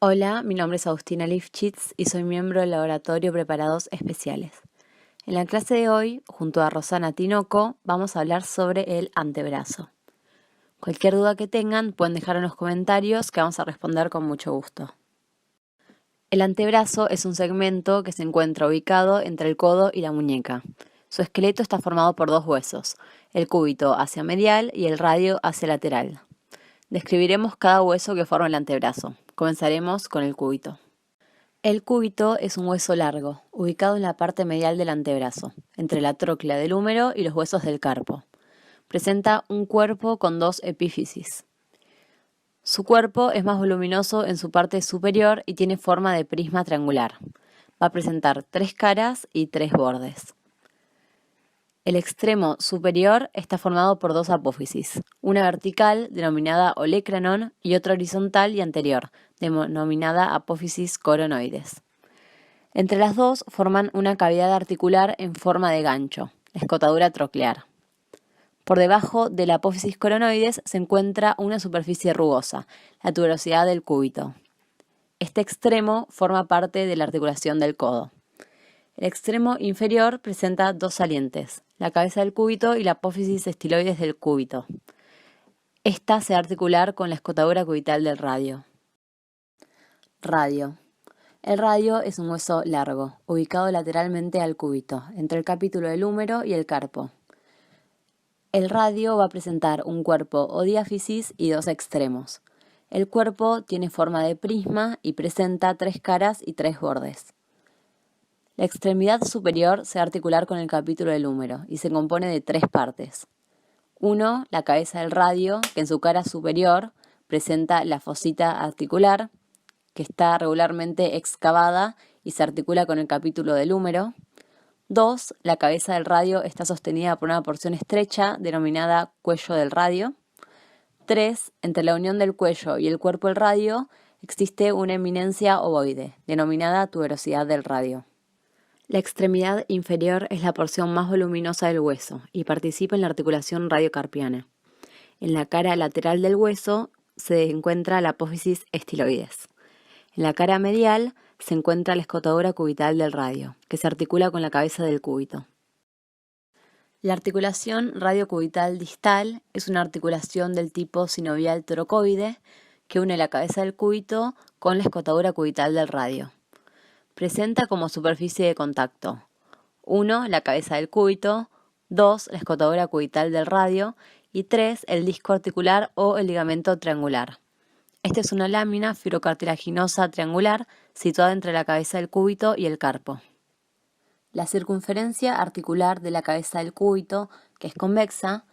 Hola, mi nombre es Agustina Lifchitz y soy miembro del Laboratorio Preparados Especiales. En la clase de hoy, junto a Rosana Tinoco, vamos a hablar sobre el antebrazo. Cualquier duda que tengan pueden dejar en los comentarios que vamos a responder con mucho gusto. El antebrazo es un segmento que se encuentra ubicado entre el codo y la muñeca. Su esqueleto está formado por dos huesos, el cúbito hacia medial y el radio hacia lateral. Describiremos cada hueso que forma el antebrazo. Comenzaremos con el cúbito. El cúbito es un hueso largo, ubicado en la parte medial del antebrazo, entre la tróclea del húmero y los huesos del carpo. Presenta un cuerpo con dos epífisis. Su cuerpo es más voluminoso en su parte superior y tiene forma de prisma triangular. Va a presentar 3 caras y 3 bordes. El extremo superior está formado por dos apófisis, una vertical denominada olecranon y otra horizontal y anterior, denominada apófisis coronoides. Entre las dos forman una cavidad articular en forma de gancho, la escotadura troclear. Por debajo de la apófisis coronoides se encuentra una superficie rugosa, la tuberosidad del cúbito. Este extremo forma parte de la articulación del codo. El extremo inferior presenta dos salientes, la cabeza del cúbito y la apófisis estiloides del cúbito. Esta se va a articular con la escotadura cubital del radio. Radio. El radio es un hueso largo, ubicado lateralmente al cúbito, entre el capítulo del húmero y el carpo. El radio va a presentar un cuerpo o diáfisis y dos extremos. El cuerpo tiene forma de prisma y presenta 3 caras y 3 bordes. La extremidad superior se va a articular con el capítulo del húmero y se compone de 3 partes. 1. La cabeza del radio, que en su cara superior presenta la fosita articular, que está regularmente excavada y se articula con el capítulo del húmero. 2. La cabeza del radio está sostenida por una porción estrecha denominada cuello del radio. 3. Entre la unión del cuello y el cuerpo del radio existe una eminencia ovoide, denominada tuberosidad del radio. La extremidad inferior es la porción más voluminosa del hueso y participa en la articulación radiocarpiana. En la cara lateral del hueso se encuentra la apófisis estiloides. En la cara medial se encuentra la escotadura cubital del radio, que se articula con la cabeza del cúbito. La articulación radiocubital distal es una articulación del tipo sinovial torocoide que une la cabeza del cúbito con la escotadura cubital del radio. Presenta como superficie de contacto 1. La cabeza del cúbito, 2. La escotadura cubital del radio y 3. El disco articular o el ligamento triangular. Esta es una lámina fibrocartilaginosa triangular situada entre la cabeza del cúbito y el carpo. La circunferencia articular de la cabeza del cúbito, que es convexa,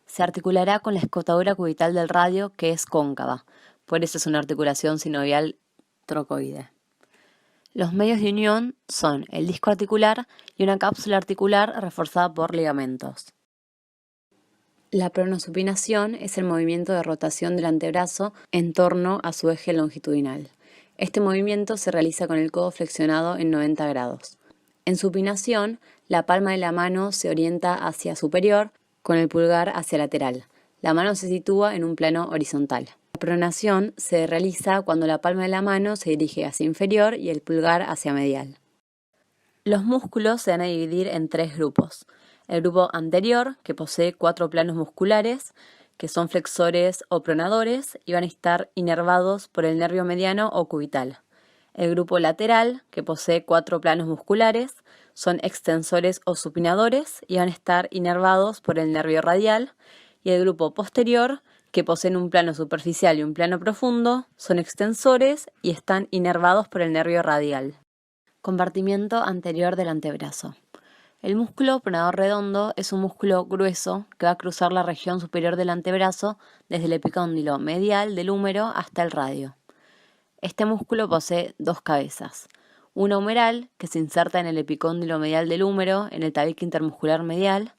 se articulará con la escotadura cubital del radio, que es cóncava. Por eso es una articulación sinovial trocoide. Los medios de unión son el disco articular y una cápsula articular reforzada por ligamentos. La pronosupinación es el movimiento de rotación del antebrazo en torno a su eje longitudinal. Este movimiento se realiza con el codo flexionado en 90 grados. En supinación, la palma de la mano se orienta hacia superior con el pulgar hacia lateral. La mano se sitúa en un plano horizontal. La pronación se realiza cuando la palma de la mano se dirige hacia inferior y el pulgar hacia medial. Los músculos se van a dividir en 3 grupos. El grupo anterior, que posee 4 planos musculares, que son flexores o pronadores y van a estar inervados por el nervio mediano o cubital. El grupo lateral, que posee 4 planos musculares, son extensores o supinadores y van a estar inervados por el nervio radial. Y el grupo posterior, que poseen un plano superficial y un plano profundo, son extensores y están inervados por el nervio radial. Compartimiento anterior del antebrazo. El músculo pronador redondo es un músculo grueso que va a cruzar la región superior del antebrazo desde el epicóndilo medial del húmero hasta el radio. Este músculo posee 2 cabezas, una humeral que se inserta en el epicóndilo medial del húmero en el tabique intermuscular medial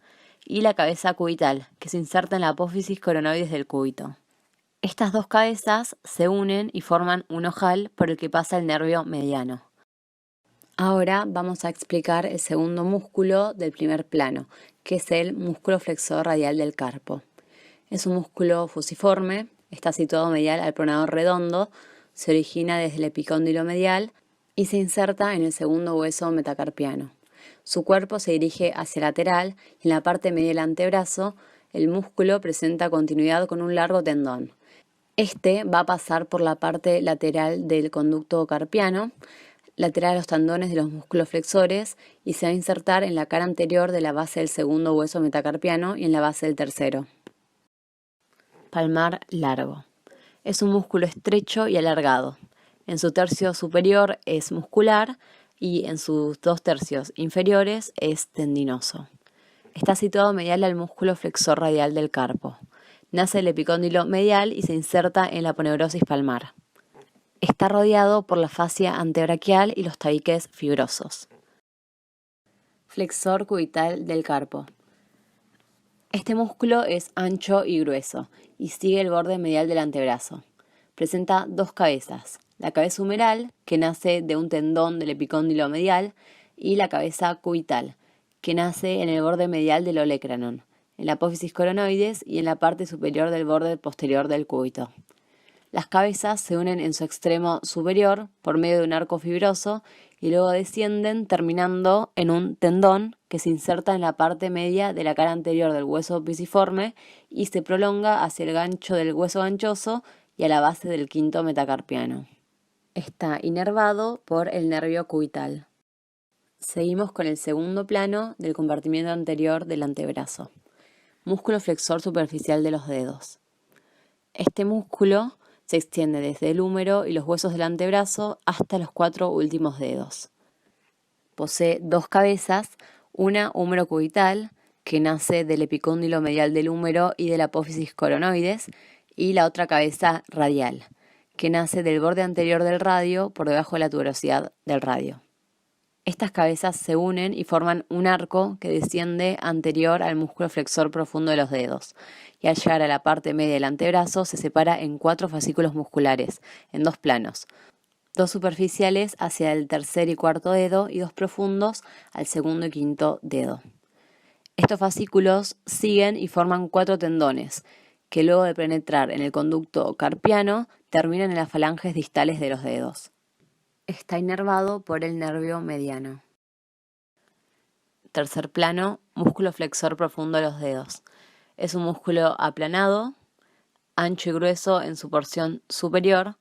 y la cabeza cubital que se inserta en la apófisis coronoides del cúbito. Estas 2 cabezas se unen y forman un ojal por el que pasa el nervio mediano. Ahora vamos a explicar el segundo músculo del primer plano, que es el músculo flexor radial del carpo. Es un músculo fusiforme, está situado medial al pronador redondo, se origina desde el epicóndilo medial y se inserta en el segundo hueso metacarpiano. Su cuerpo se dirige hacia lateral y en la parte media del antebrazo el músculo presenta continuidad con un largo tendón. Este va a pasar por la parte lateral del conducto carpiano, lateral a los tendones de los músculos flexores y se va a insertar en la cara anterior de la base del segundo hueso metacarpiano y en la base del tercero. Palmar largo. Es un músculo estrecho y alargado. En su tercio superior es muscular y en sus 2/3 inferiores es tendinoso. Está situado medial al músculo flexor radial del carpo. Nace del epicóndilo medial y se inserta en la aponeurosis palmar. Está rodeado por la fascia antebraquial y los tabiques fibrosos. Flexor cubital del carpo. Este músculo es ancho y grueso y sigue el borde medial del antebrazo. Presenta dos cabezas, la cabeza humeral, que nace de un tendón del epicóndilo medial, y la cabeza cubital, que nace en el borde medial del olecranon, en la apófisis coronoides y en la parte superior del borde posterior del cúbito. Las cabezas se unen en su extremo superior por medio de un arco fibroso y luego descienden terminando en un tendón que se inserta en la parte media de la cara anterior del hueso pisiforme y se prolonga hacia el gancho del hueso ganchoso y a la base del quinto metacarpiano. Está inervado por el nervio cubital. Seguimos con el segundo plano del compartimiento anterior del antebrazo. Músculo flexor superficial de los dedos. Este músculo se extiende desde el húmero y los huesos del antebrazo hasta los 4 últimos dedos. Posee dos cabezas, una húmero cubital, que nace del epicóndilo medial del húmero y de la apófisis coronoides, y la otra cabeza radial, que nace del borde anterior del radio por debajo de la tuberosidad del radio. Estas cabezas se unen y forman un arco que desciende anterior al músculo flexor profundo de los dedos, y al llegar a la parte media del antebrazo se separa en 4 fascículos musculares, en 2 planos, 2 superficiales hacia el tercer y cuarto dedo y 2 profundos al segundo y quinto dedo. Estos fascículos siguen y forman 4 tendones, que luego de penetrar en el conducto carpiano terminan en las falanges distales de los dedos. Está inervado por el nervio mediano. Tercer plano, músculo flexor profundo de los dedos. Es un músculo aplanado, ancho y grueso en su porción superior,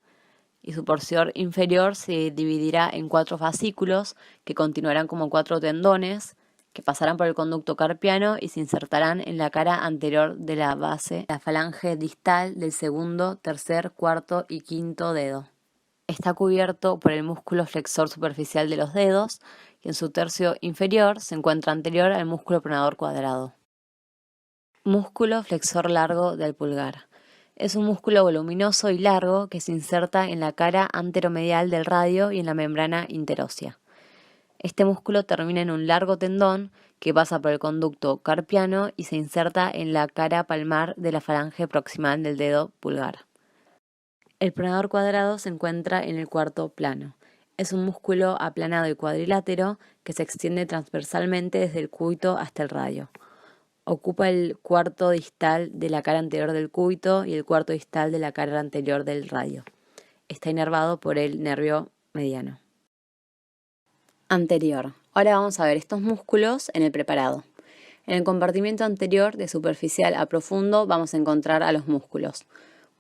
y su porción inferior se dividirá en 4 fascículos que continuarán como 4 tendones que pasarán por el conducto carpiano y se insertarán en la cara anterior de la base, la falange distal del segundo, tercer, cuarto y quinto dedo. Está cubierto por el músculo flexor superficial de los dedos y en su tercio inferior se encuentra anterior al músculo pronador cuadrado. Músculo flexor largo del pulgar. Es un músculo voluminoso y largo que se inserta en la cara anteromedial del radio y en la membrana interósea. Este músculo termina en un largo tendón que pasa por el conducto carpiano y se inserta en la cara palmar de la falange proximal del dedo pulgar. El pronador cuadrado se encuentra en el cuarto plano. Es un músculo aplanado y cuadrilátero que se extiende transversalmente desde el cúbito hasta el radio. Ocupa el cuarto distal de la cara anterior del cúbito y el cuarto distal de la cara anterior del radio. Está inervado por el nervio mediano. Anterior. Ahora vamos a ver estos músculos en el preparado. En el compartimiento anterior, de superficial a profundo, vamos a encontrar a los músculos: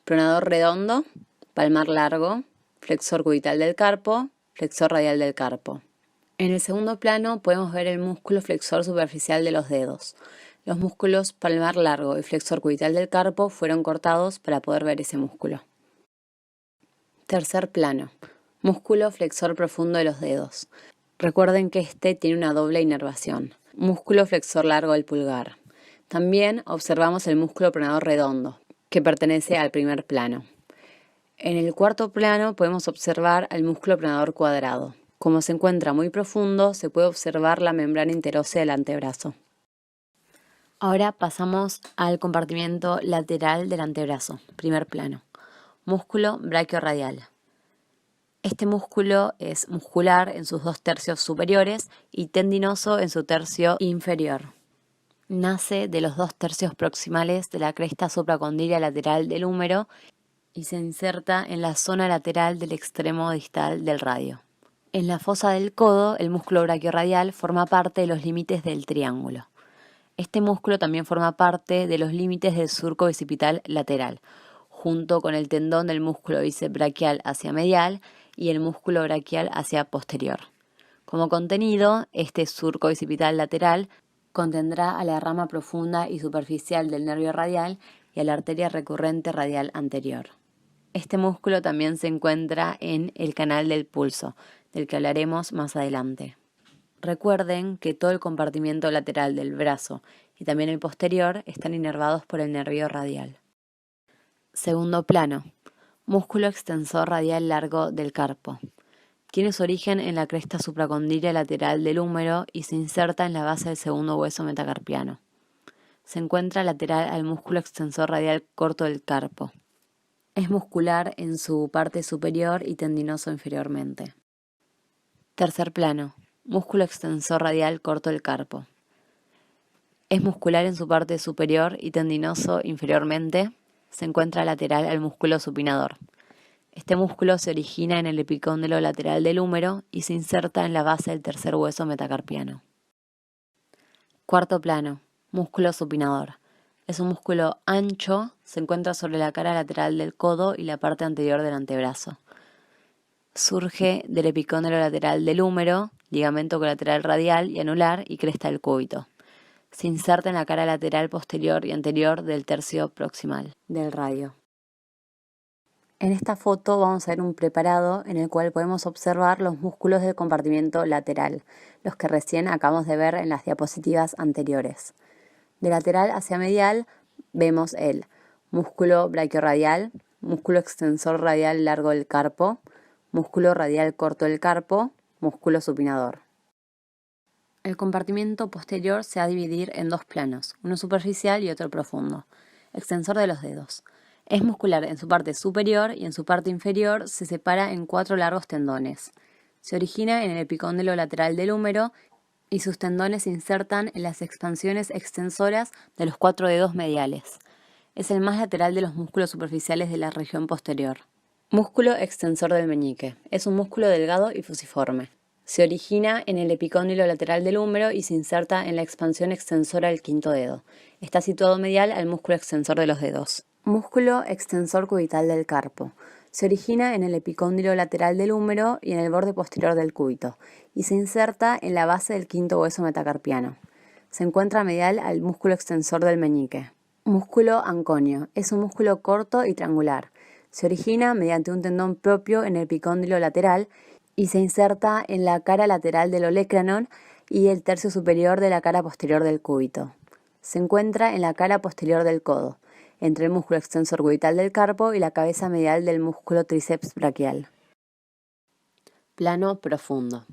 pronador redondo, palmar largo, flexor cubital del carpo, flexor radial del carpo. En el segundo plano podemos ver el músculo flexor superficial de los dedos. Los músculos palmar largo y flexor cubital del carpo fueron cortados para poder ver ese músculo. Tercer plano. Músculo flexor profundo de los dedos. Recuerden que este tiene una doble inervación. Músculo flexor largo del pulgar. También observamos el músculo pronador redondo, que pertenece al primer plano. En el cuarto plano podemos observar al músculo pronador cuadrado. Como se encuentra muy profundo, se puede observar la membrana interósea del antebrazo. Ahora pasamos al compartimiento lateral del antebrazo, primer plano. Músculo braquiorradial. Este músculo es muscular en sus 2/3 superiores y tendinoso en su tercio inferior. Nace de los 2/3 proximales de la cresta supracondílea lateral del húmero y se inserta en la zona lateral del extremo distal del radio. En la fosa del codo, el músculo braquiorradial forma parte de los límites del triángulo. Este músculo también forma parte de los límites del surco bicipital lateral, junto con el tendón del músculo bíceps braquial hacia medial y el músculo braquial hacia posterior. Como contenido, este surco bicipital lateral contendrá a la rama profunda y superficial del nervio radial y a la arteria recurrente radial anterior. Este músculo también se encuentra en el canal del pulso, del que hablaremos más adelante. Recuerden que todo el compartimiento lateral del brazo y también el posterior están inervados por el nervio radial. Segundo plano, músculo extensor radial largo del carpo. Tiene su origen en la cresta supracondílea lateral del húmero y se inserta en la base del segundo hueso metacarpiano. Se encuentra lateral al músculo extensor radial corto del carpo. Es muscular en su parte superior y tendinoso inferiormente. Tercer plano, músculo extensor radial corto del carpo. Es muscular en su parte superior y tendinoso inferiormente. Se encuentra lateral al músculo supinador. Este músculo se origina en el epicóndilo lateral del húmero y se inserta en la base del tercer hueso metacarpiano. Cuarto plano, músculo supinador. Es un músculo ancho, se encuentra sobre la cara lateral del codo y la parte anterior del antebrazo. Surge del epicóndilo lateral del húmero, ligamento colateral radial y anular y cresta del cúbito. Se inserta en la cara lateral posterior y anterior del tercio proximal del radio. En esta foto vamos a ver un preparado en el cual podemos observar los músculos del compartimiento lateral, los que recién acabamos de ver en las diapositivas anteriores. De lateral hacia medial vemos el músculo braquiorradial, músculo extensor radial largo del carpo, músculo radial corto del carpo, músculo supinador. El compartimiento posterior se va a dividir en dos planos, uno superficial y otro profundo. Extensor de los dedos. Es muscular en su parte superior y en su parte inferior se separa en 4 largos tendones. Se origina en el epicóndilo lateral del húmero y sus tendones se insertan en las expansiones extensoras de los 4 dedos mediales. Es el más lateral de los músculos superficiales de la región posterior. Músculo extensor del meñique. Es un músculo delgado y fusiforme. Se origina en el epicóndilo lateral del húmero y se inserta en la expansión extensora del quinto dedo. Está situado medial al músculo extensor de los dedos. Músculo extensor cubital del carpo. Se origina en el epicóndilo lateral del húmero y en el borde posterior del cúbito, y se inserta en la base del quinto hueso metacarpiano. Se encuentra medial al músculo extensor del meñique. Músculo anconio. Es un músculo corto y triangular. Se origina mediante un tendón propio en el epicóndilo lateral y se inserta en la cara lateral del olecranon y el tercio superior de la cara posterior del cúbito. Se encuentra en la cara posterior del codo, entre el músculo extensor cubital del carpo y la cabeza medial del músculo tríceps braquial. Plano profundo.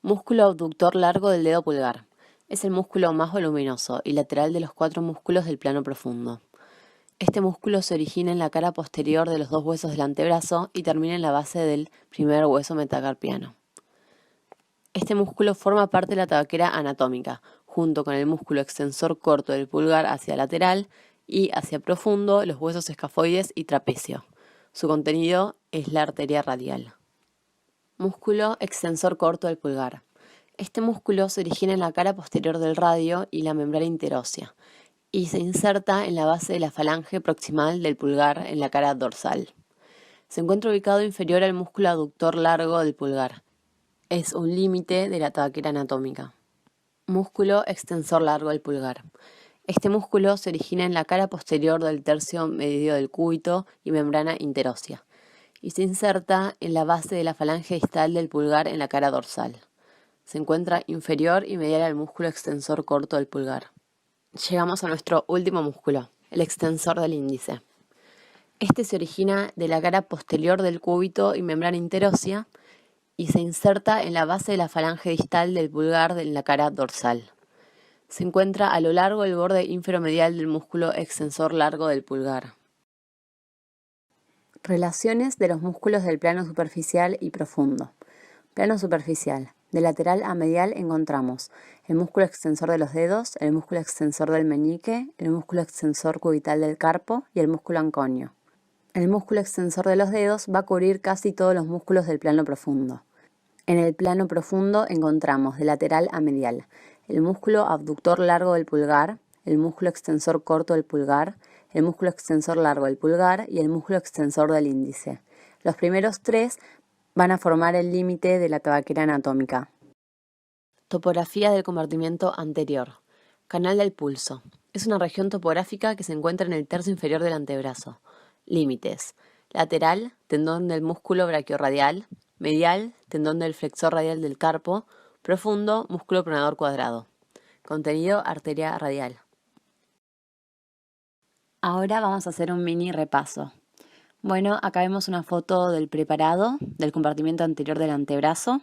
Músculo abductor largo del dedo pulgar. Es el músculo más voluminoso y lateral de los 4 músculos del plano profundo. Este músculo se origina en la cara posterior de los 2 huesos del antebrazo y termina en la base del primer hueso metacarpiano. Este músculo forma parte de la tabaquera anatómica, junto con el músculo extensor corto del pulgar hacia lateral y hacia profundo los huesos escafoides y trapecio. Su contenido es la arteria radial. Músculo extensor corto del pulgar. Este músculo se origina en la cara posterior del radio y la membrana interósea, y se inserta en la base de la falange proximal del pulgar en la cara dorsal. Se encuentra ubicado inferior al músculo aductor largo del pulgar. Es un límite de la tabaquera anatómica. Músculo extensor largo del pulgar. Este músculo se origina en la cara posterior del tercio medio del cúbito y membrana interósea, y se inserta en la base de la falange distal del pulgar en la cara dorsal. Se encuentra inferior y medial al músculo extensor corto del pulgar. Llegamos a nuestro último músculo, el extensor del índice. Este se origina de la cara posterior del cúbito y membrana interósea y se inserta en la base de la falange distal del pulgar en la cara dorsal. Se encuentra a lo largo del borde inferomedial del músculo extensor largo del pulgar. Relaciones de los músculos del plano superficial y profundo. Plano superficial. De lateral a medial encontramos el músculo extensor de los dedos, el músculo extensor del meñique, el músculo extensor cubital del carpo y el músculo anconio. El músculo extensor de los dedos va a cubrir casi todos los músculos del plano profundo. En el plano profundo encontramos de lateral a medial el músculo abductor largo del pulgar, el músculo extensor corto del pulgar, el músculo extensor largo del pulgar y el músculo extensor del índice. Los primeros tres van a formar el límite de la tabaquera anatómica. Topografía del compartimento anterior. Canal del pulso. Es una región topográfica que se encuentra en el tercio inferior del antebrazo. Límites. Lateral, tendón del músculo braquiorradial. Medial, tendón del flexor radial del carpo. Profundo, músculo pronador cuadrado. Contenido, arteria radial. Ahora vamos a hacer un mini repaso. Bueno, acá vemos una foto del preparado, del compartimento anterior del antebrazo.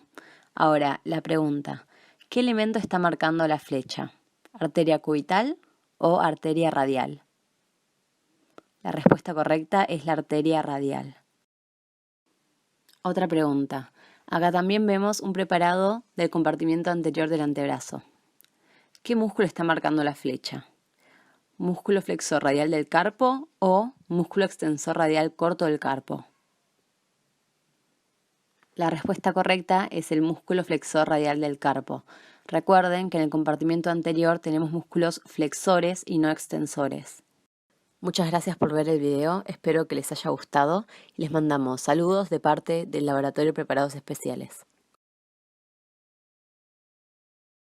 Ahora, la pregunta, ¿qué elemento está marcando la flecha? ¿Arteria cubital o arteria radial? La respuesta correcta es la arteria radial. Otra pregunta. Acá también vemos un preparado del compartimento anterior del antebrazo. ¿Qué músculo está marcando la flecha? ¿Músculo flexor radial del carpo o músculo extensor radial corto del carpo? La respuesta correcta es el músculo flexor radial del carpo. Recuerden que en el compartimento anterior tenemos músculos flexores y no extensores. Muchas gracias por ver el video, espero que les haya gustado y les mandamos saludos de parte del Laboratorio de Preparados Especiales.